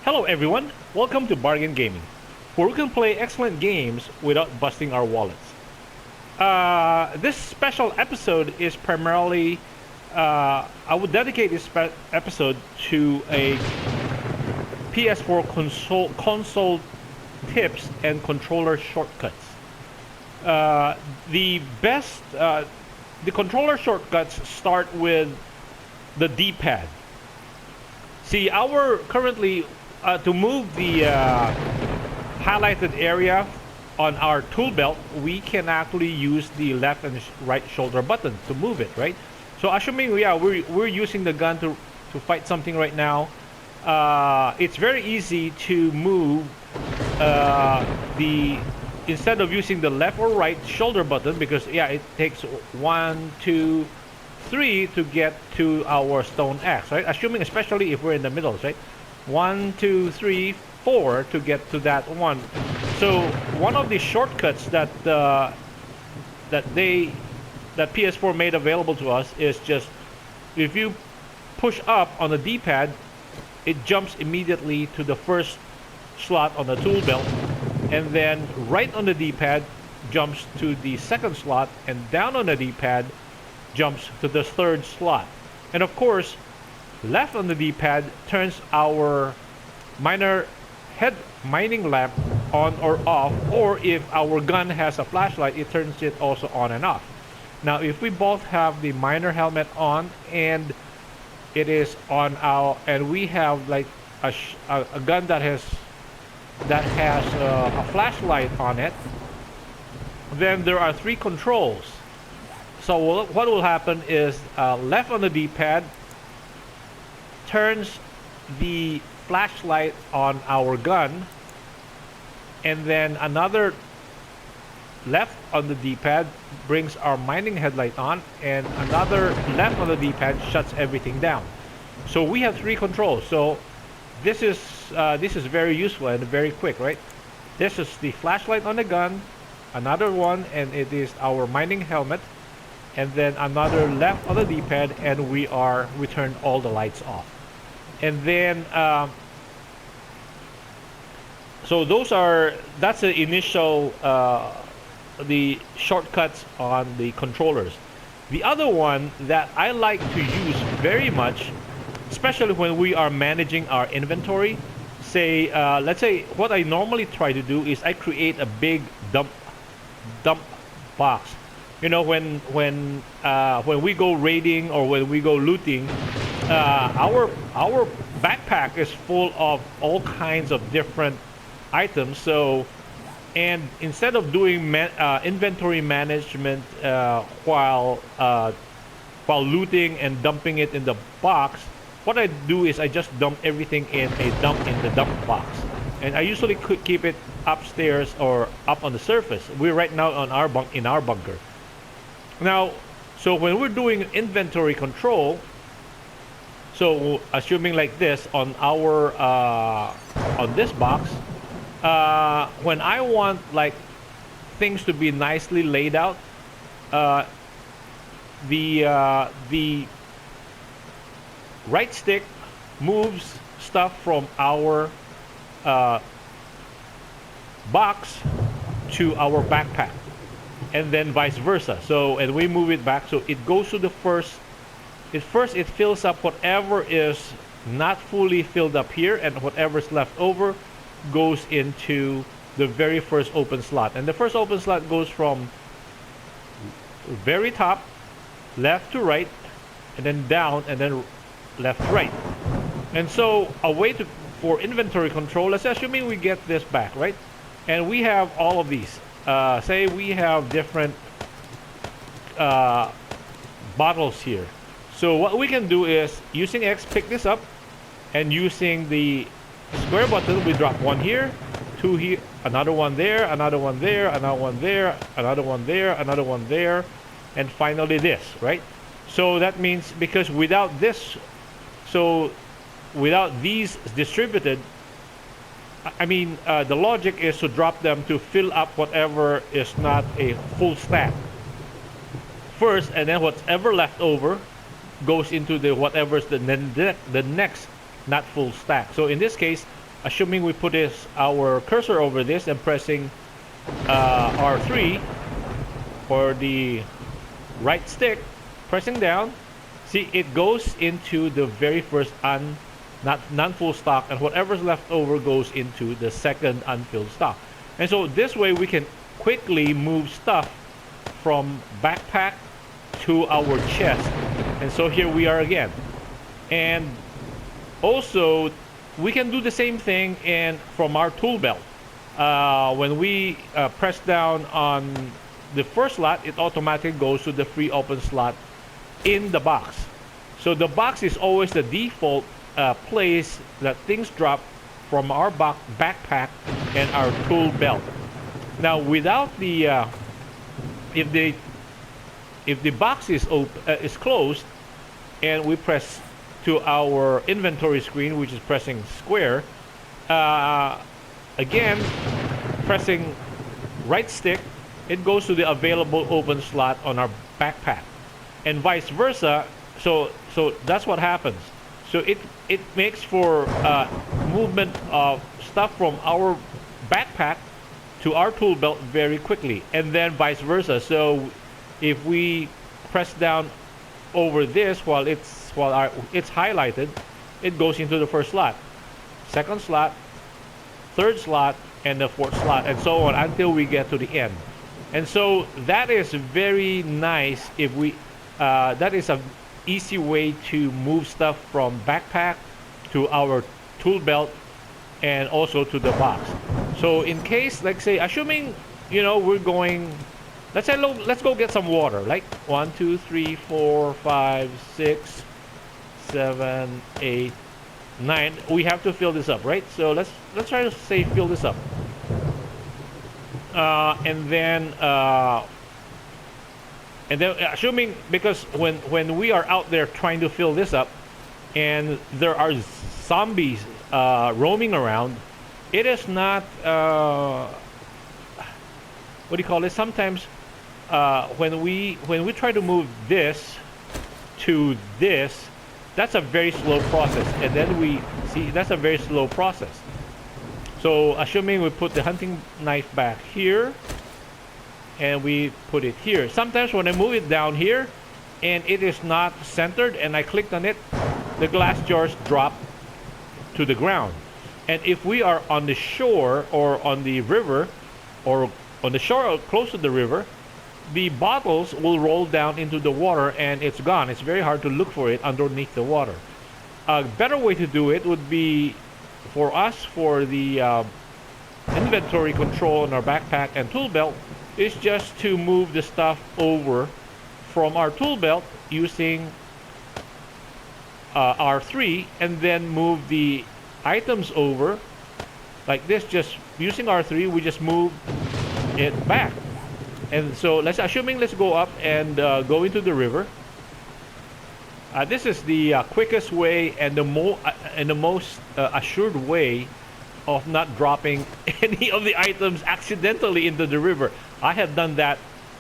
Hello everyone, welcome to Bargain Gaming, where we can play excellent games without busting our wallets. This special episode is primarily, I would dedicate this episode to a PS4 console tips and controller shortcuts. The controller shortcuts start with the D-pad. See, to move the highlighted area on our tool belt, we can actually use the left and right shoulder button to move it, right? So assuming we're using the gun to fight something right now, it's very easy to move instead of using the left or right shoulder button, because it takes 1, 2, 3 to get to our stone axe, right? Assuming, especially if we're in the middle, right? 1, 2, 3, 4 to get to that one. So one of the shortcuts that PS4 made available to us is just, if you push up on the D-pad, it jumps immediately to the first slot on the tool belt, and then right on the D-pad jumps to the second slot, and down on the D-pad jumps to the third slot. And of course, left on the D-pad turns our mining lamp on or off, or if our gun has a flashlight, it turns it also on and off. Now if we both have the miner helmet on and it is on and we have like a gun that has a flashlight on it, then there are 3 controls. So what will happen is left on the D-pad turns the flashlight on our gun, and then another left on the D-pad brings our mining headlight on, and another left on the D-pad shuts everything down. So we have 3 controls. So this is very useful and very quick, right? This is the flashlight on the gun, another one, and it is our mining helmet, and then another left on the D-pad, and we turn all the lights off. And then so that's the initial the shortcuts on the controllers. The other one that I like to use very much, especially when we are managing our inventory, say let's say what I normally try to do is I create a big dump box. You know, when we go raiding or when we go looting, our backpack is full of all kinds of different items. So, and instead of doing inventory management while looting and dumping it in the box, what I do is I just dump everything in the dump box, and I usually could keep it upstairs or up on the surface. We're right now in our bunker. Now, so when we're doing inventory control, so assuming like this on this box, when I want like things to be nicely laid out, the right stick moves stuff from our box to our backpack, and then vice versa. So, and we move it back, so it goes to the first. It fills up whatever is not fully filled up here, and whatever's left over goes into the very first open slot. And the first open slot goes from very top, left to right, and then down, and then left to right. And so a way for inventory control, let's assuming we get this back, right? And we have all of these. Say we have different bottles here. So what we can do is, using X, pick this up, and using the square button, we drop 1 here, 2 here, another one there, another one there, another one there, another one there, another one there, and finally this, right? So that means, because without these distributed, the logic is to drop them to fill up whatever is not a full stack first, and then whatever left over goes into the whatever's the next not full stack. So in this case, assuming we put our cursor over this and pressing R3 or the right stick, pressing down, see, it goes into the very first non-full stock, and whatever's left over goes into the second unfilled stock. And so this way we can quickly move stuff from backpack to our chest. And so here we are again. And also we can do the same thing from our tool belt. When we press down on the first slot, it automatically goes to the free open slot in the box. So the box is always the default place that things drop from our backpack and our tool belt. Now, without the if the box is closed and we press to our inventory screen, which is pressing square, again pressing right stick, it goes to the available open slot on our backpack, and vice versa. So that's what happens. So it makes for movement of stuff from our backpack to our tool belt very quickly, and then vice versa. So if we press down over this while it's highlighted, it goes into the first slot, second slot, third slot, and the fourth slot, and so on until we get to the end. And so that is very nice. If we that is a easy way to move stuff from backpack to our tool belt and also to the box. So in case, like say, assuming we're going, let's say let's go get some water, like 1 2 3 4 5 6 7 8 9. We have to fill this up, right? So let's try to say fill this up, and then assuming, because when we are out there trying to fill this up and there are zombies roaming around, it is not what do you call it, sometimes when we try to move this to this, that's a very slow process, and then we see that's a very slow process. So assuming we put the hunting knife back here and we put it here, sometimes when I move it down here and it is not centered and I clicked on it, the glass jars drop to the ground. And if we are on the shore or on the river, or on the shore or close to the river, the bottles will roll down into the water and it's gone. It's very hard to look for it underneath the water. A better way to do it would be for us, for the inventory control on our backpack and tool belt, is just to move the stuff over from our tool belt using R3, and then move the items over like this. Just using R3, we just move it back. And so let's go up and go into the river. This is the quickest way and the most assured way of not dropping any of the items accidentally into the river. I have done that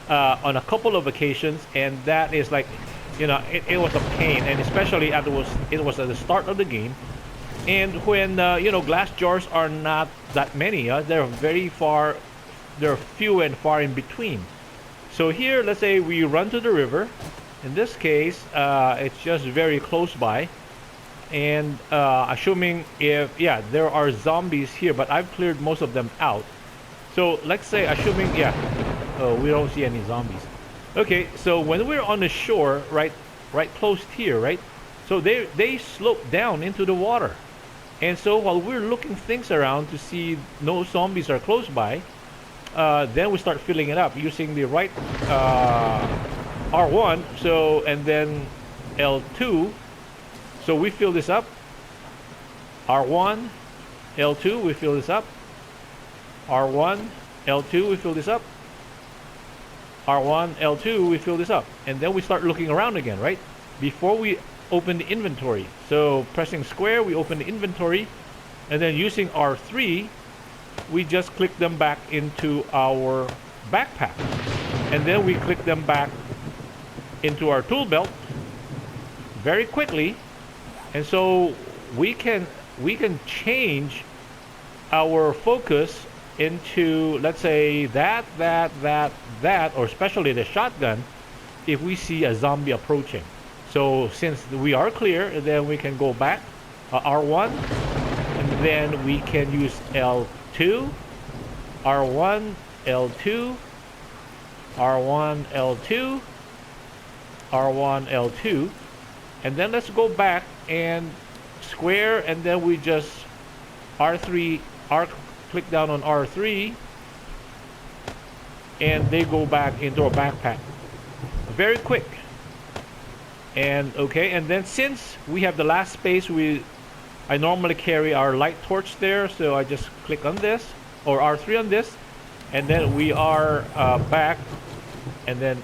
on a couple of occasions, and that is like, it was a pain, and especially it was at the start of the game, and when glass jars are not that many. They're very far. They're few and far in between. So here, let's say we run to the river. In this case, it's just very close by. And assuming there are zombies here, but I've cleared most of them out. So let's say, assuming, we don't see any zombies. Okay, so when we're on the shore, right close here, right? So they slope down into the water. And so while we're looking things around to see no zombies are close by, then we start filling it up using the right R1, and then L2. So we fill this up. R1, L2, we fill this up. R1, L2, we fill this up. R1, L2, we fill this up. And then we start looking around again, right? Before we open the inventory. So pressing square, we open the inventory, and then using R3, we just click them back into our backpack, and then we click them back into our tool belt very quickly. And so we can change our focus into, let's say, that, or especially the shotgun, if we see a zombie approaching. So since we are clear, then we can go back, R1, and then we can use L2, R1, L2, R1, L2, R1, L2, and then let's go back and square, and then we just R3, click down on R3, and they go back into a backpack. Very quick. And okay, and then since we have the last space, I normally carry our light torch there, so I just click on this, or R3 on this, and then we are back, and then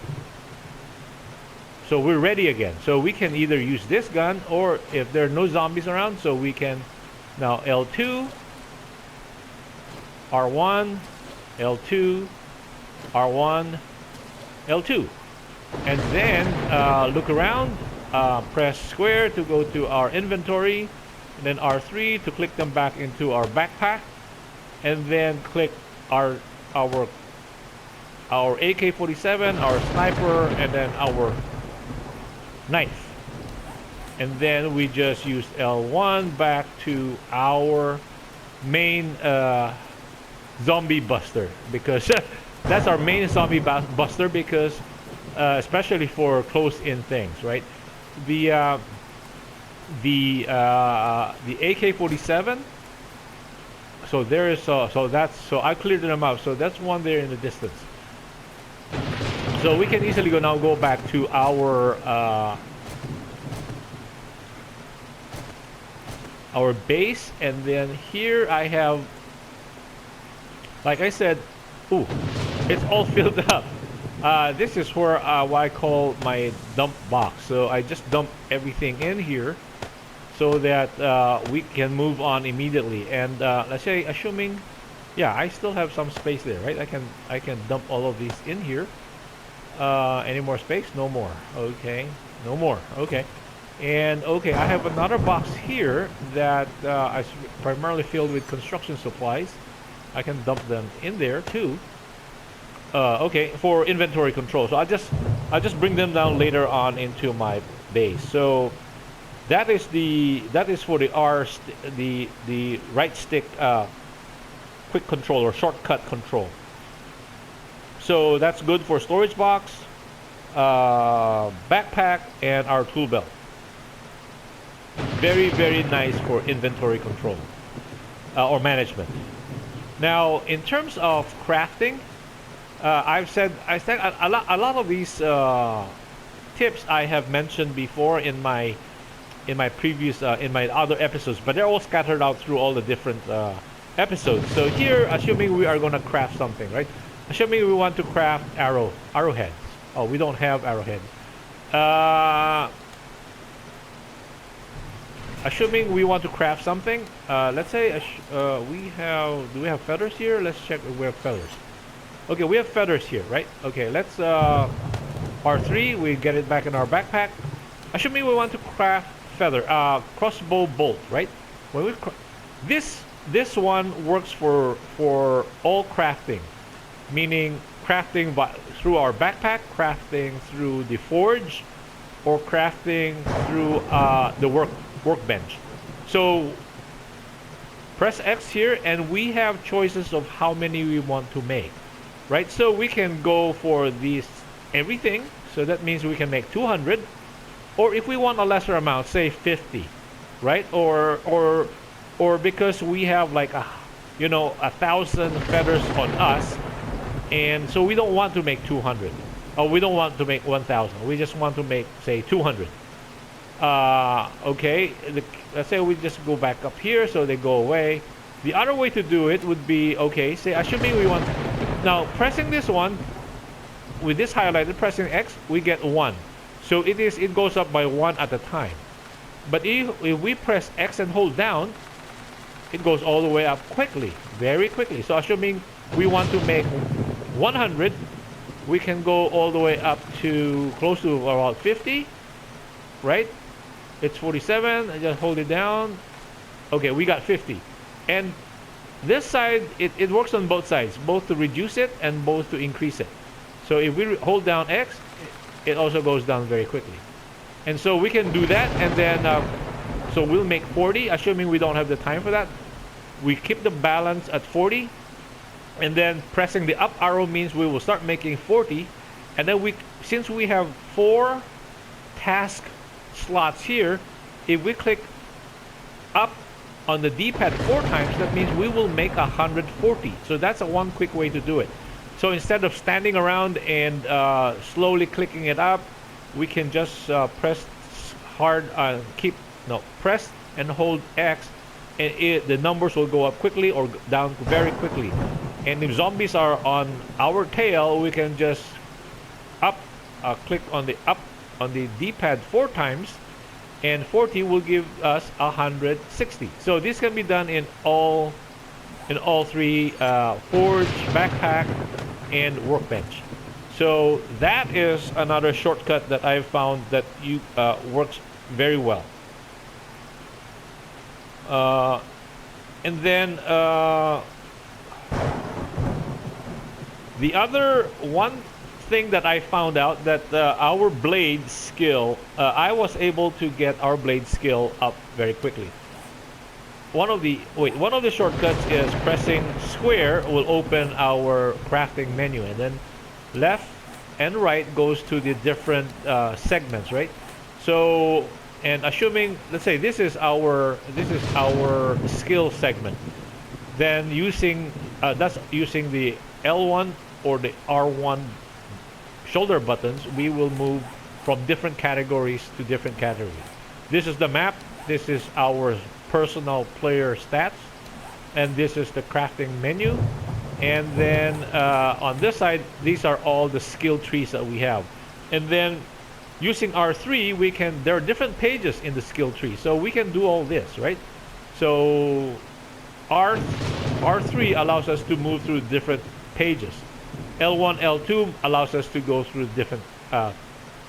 so we're ready again. So we can either use this gun, or if there are no zombies around, so we can now L2, R1, L2, R1, L2, and then look around, press square to go to our inventory, and then R3 to click them back into our backpack, and then click our AK-47, our sniper, and then our knife, and then we just use L1 back to our main zombie buster, because that's our main zombie buster, because especially for close-in things, right? The AK-47. So there is so I cleared them out. So that's one there in the distance. So we can easily go back to our base, and then here I have, like I said, ooh, it's all filled up. This is where what I call my dump box. So I just dump everything in here, so that we can move on immediately. And let's say, assuming, yeah, I still have some space there, right? I can dump all of these in here. Any more space? No more. Okay, no more. Okay, and okay, I have another box here that is primarily filled with construction supplies. I can dump them in there too. Okay, for inventory control. So I just bring them down later on into my base. So that is for the the right stick quick control or shortcut control. So that's good for storage box, backpack, and our tool belt. Very, very nice for inventory control or management. Now, in terms of crafting, I said a lot of these tips I have mentioned before in my previous in my other episodes, but they're all scattered out through all the different episodes. So here, assuming we are going to craft something, right? Assuming we want to craft arrowheads. Oh, we don't have arrowheads. Assuming we want to craft something, let's say do we have feathers here? Let's check if we have feathers. Okay, we have feathers here, right? Okay, let's R3, we get it back in our backpack. Assuming we want to craft feather, crossbow bolt, right? When we this one works for all crafting, meaning crafting through our backpack, crafting through the forge, or crafting through the workbench. So press X here, and we have choices of how many we want to make, right? So we can go for these everything. So that means we can make 200, or if we want a lesser amount, say 50, right? Or because we have like 1,000 feathers on us, and so we don't want to make 200, or we don't want to make 1,000. We just want to make, say, 200. Okay, let's say we just go back up here, so they go away. The other way to do it would be, okay, say, assuming we want, now pressing this one, with this highlighted, pressing X, we get 1. So it goes up by 1 at a time. But if we press X and hold down, it goes all the way up quickly, very quickly. So assuming we want to make 100, we can go all the way up to close to about 50, right? It's 47. I just hold it down. Okay, we got 50. And this side, it works on both sides, both to reduce it and both to increase it. So if we hold down X, it also goes down very quickly. And so we can do that, and then so we'll make 40, assuming we don't have the time for that. We keep the balance at 40, and then pressing the up arrow means we will start making 40. And then since we have 4 task slots here, if we click up on the D-pad 4 times, that means we will make 140. So that's one quick way to do it. So instead of standing around and slowly clicking it up, we can just press hard, press and hold X, and the numbers will go up quickly or down very quickly. And if zombies are on our tail, we can just click on the D-pad 4 times, and 40 will give us 160. So this can be done in all 3 forge, backpack, and workbench. So that is another shortcut that I've found that works very well. And then the other one thing that I found out, that our blade skill, I was able to get our blade skill up very quickly. One of the shortcuts is pressing square will open our crafting menu, and then left and right goes to the different segments, right? So, and assuming, let's say this is our skill segment, then using the L1 or the R1 shoulder buttons, we will move from different categories to different categories. This is the map. This is our personal player stats, and this is the crafting menu. And then on this side, these are all the skill trees that we have. And then using R3, there are different pages in the skill tree, so we can do all this, right? So R3 allows us to move through different pages. L1, L2 allows us to go through different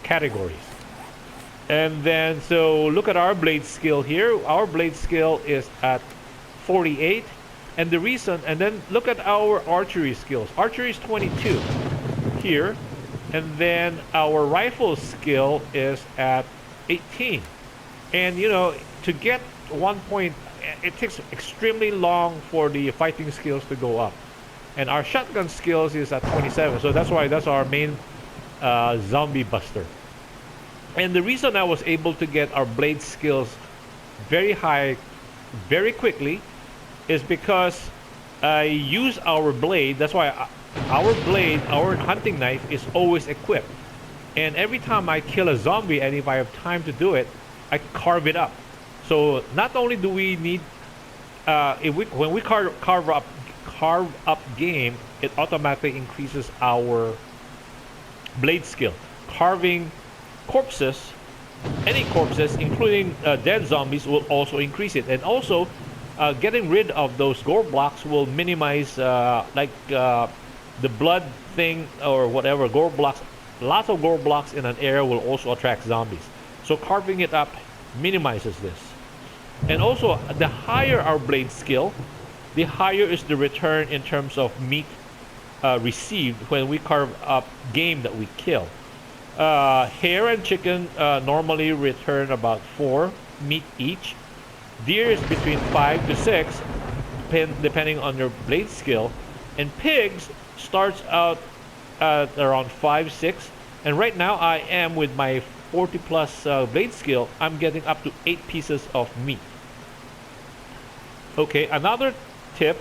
categories. And then, so look at our blade skill here. Our blade skill is at 48. And the reason, and then look at our archery skills. Archery is 22 here. And then our rifle skill is at 18. And to get 1 point, it takes extremely long for the fighting skills to go up. And our shotgun skills is at 27. So that's why that's our main zombie buster. And the reason I was able to get our blade skills very high very quickly is because I use our blade. That's why our blade, our hunting knife, is always equipped. And every time I kill a zombie, and if I have time to do it, I carve it up. So not only do we need, when we carve up game, it automatically increases our blade skill. Carving corpses, any corpses, including dead zombies, will also increase it. And also, getting rid of those gore blocks will minimize, the blood thing or whatever, gore blocks. Lots of gore blocks in an area will also attract zombies. So carving it up minimizes this. And also, the higher our blade skill, the higher is the return in terms of meat received when we carve up game that we kill. Hare and chicken normally return about 4 meat each. Deer is between 5 to 6, depending on your blade skill. And pigs starts out at around 5, 6. And right now I am, with my 40 plus blade skill, I'm getting up to 8 pieces of meat. Okay, another tip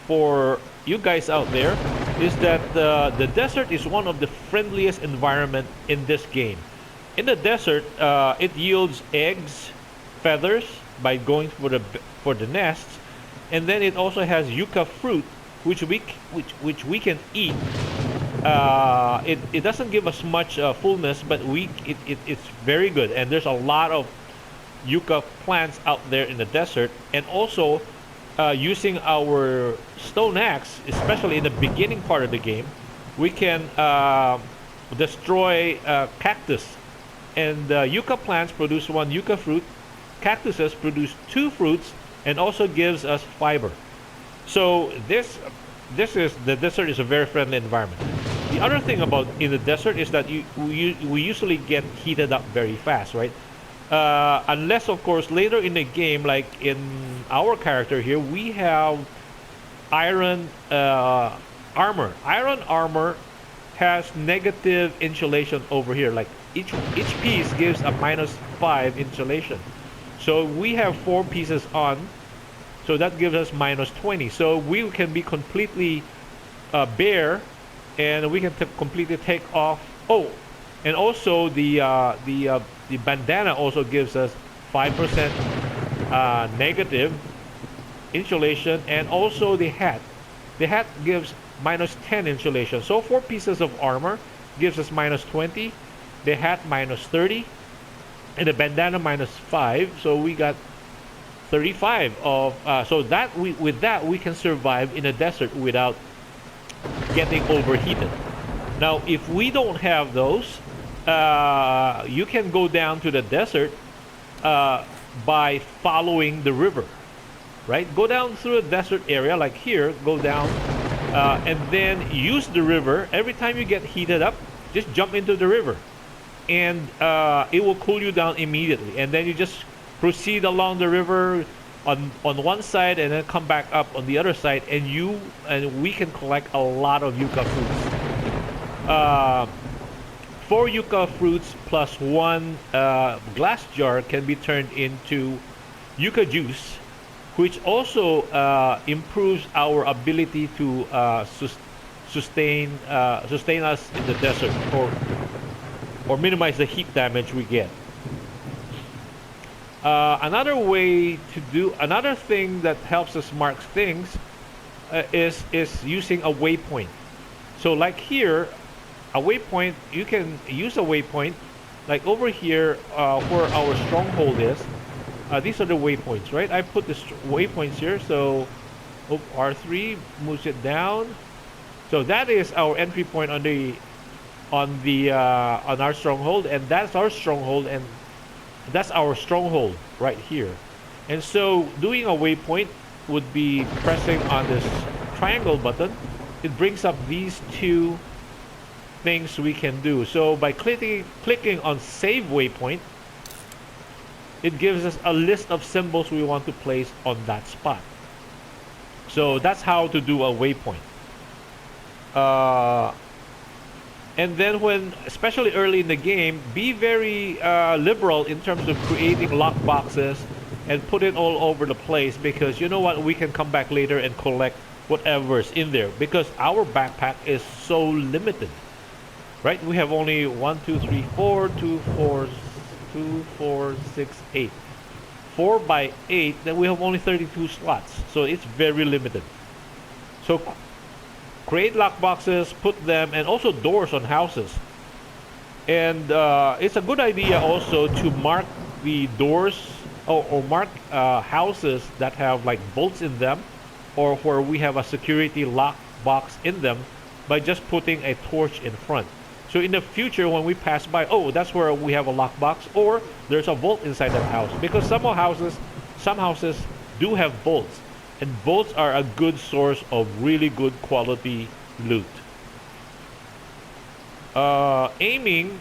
for you guys out there is that the desert is one of the friendliest environment in this game. In the desert, it yields eggs, feathers by going for the nests, and then it also has yucca fruit, which we can eat. It doesn't give us much fullness, but it's very good. And there's a lot of yucca plants out there in the desert, and also using our stone axe, especially in the beginning part of the game, we can destroy cactus. And yucca plants produce 1 yucca fruit. Cactuses produce 2 fruits, and also gives us fiber. So this is the desert is a very friendly environment. The other thing about in the desert is that we usually get heated up very fast, right? Unless of course later in the game, like in our character here, we have iron armor. Iron armor has negative insulation over here. Like each piece gives a -5 insulation. So we have 4 pieces on, so that gives us -20. So we can be completely bare, and we can completely take off. Oh, and also the bandana also gives us 5% negative insulation, and also the hat. The hat gives -10 insulation. So 4 pieces of armor gives us -20, the hat -30, and the bandana -5. So we got 35 of. So that with that we can survive in a desert without getting overheated. Now, if we don't have those, you can go down to the desert by following the river, right? Go down through a desert area like here, go down, and then use the river. Every time you get heated up, just jump into the river, and it will cool you down immediately. And then you just proceed along the river on one side, and then come back up on the other side, and we can collect a lot of yucca fruits. 4 yucca fruits plus 1 glass jar can be turned into yucca juice, which also improves our ability to sustain us in the desert, or minimize the heat damage we get. Another thing that helps us mark things is using a waypoint. So like here, a waypoint, you can use a waypoint like over here where our stronghold is. These are the waypoints, right? I put the waypoints here, so R3 moves it down. So that is our entry point on our stronghold, and that's our stronghold, and that's our stronghold right here. And so doing a waypoint would be pressing on this triangle button. It brings up these 2 things we can do. So by clicking on save waypoint, it gives us a list of symbols we want to place on that spot. So that's how to do a waypoint. And then especially early in the game, be very liberal in terms of creating lock boxes and put it all over the place, because you know what, we can come back later and collect whatever's in there, because our backpack is so limited, right? We have only 1 2 3 4 2 4 6 8 4 by 8, then we have only 32 slots, so it's very limited. So create lock boxes, put them, and also doors on houses. And it's a good idea also to mark the doors or mark houses that have like bolts in them, or where we have a security lock box in them, by just putting a torch in front. So in the future when we pass by, oh, that's where we have a lock box, or there's a vault inside that house. Because some houses do have bolts, and bolts are a good source of really good quality loot. Aiming,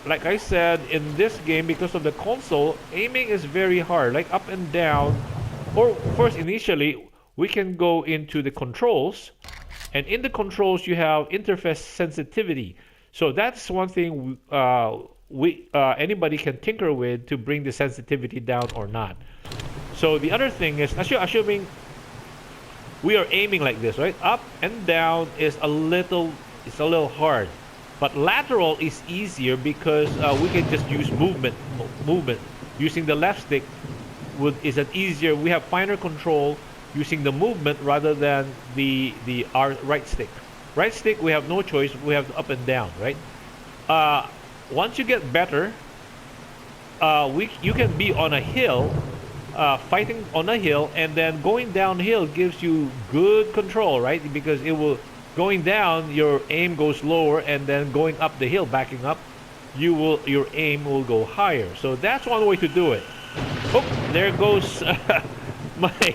like I said, in this game, because of the console, aiming is very hard, like up and down. Or first, initially, we can go into the controls, and in the controls you have interface sensitivity. So that's one thing anybody can tinker with to bring the sensitivity down or not. So the other thing is, assuming we are aiming like this, right? Up and down is a little hard, but lateral is easier because we can just use movement. Using the left stick is an easier. We have finer control using the movement rather than our right stick. Right stick, we have no choice. We have up and down, right? Once you get better, you can be on a hill, fighting on a hill, and then going downhill gives you good control, right? Because going down, your aim goes lower, and then going up the hill, backing up, your aim will go higher. So that's one way to do it. Oh, there goes my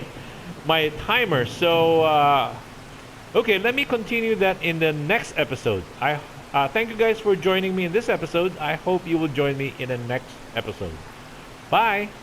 my timer. So okay, let me continue that in the next episode. I thank you guys for joining me in this episode. I hope you will join me in the next episode. Bye.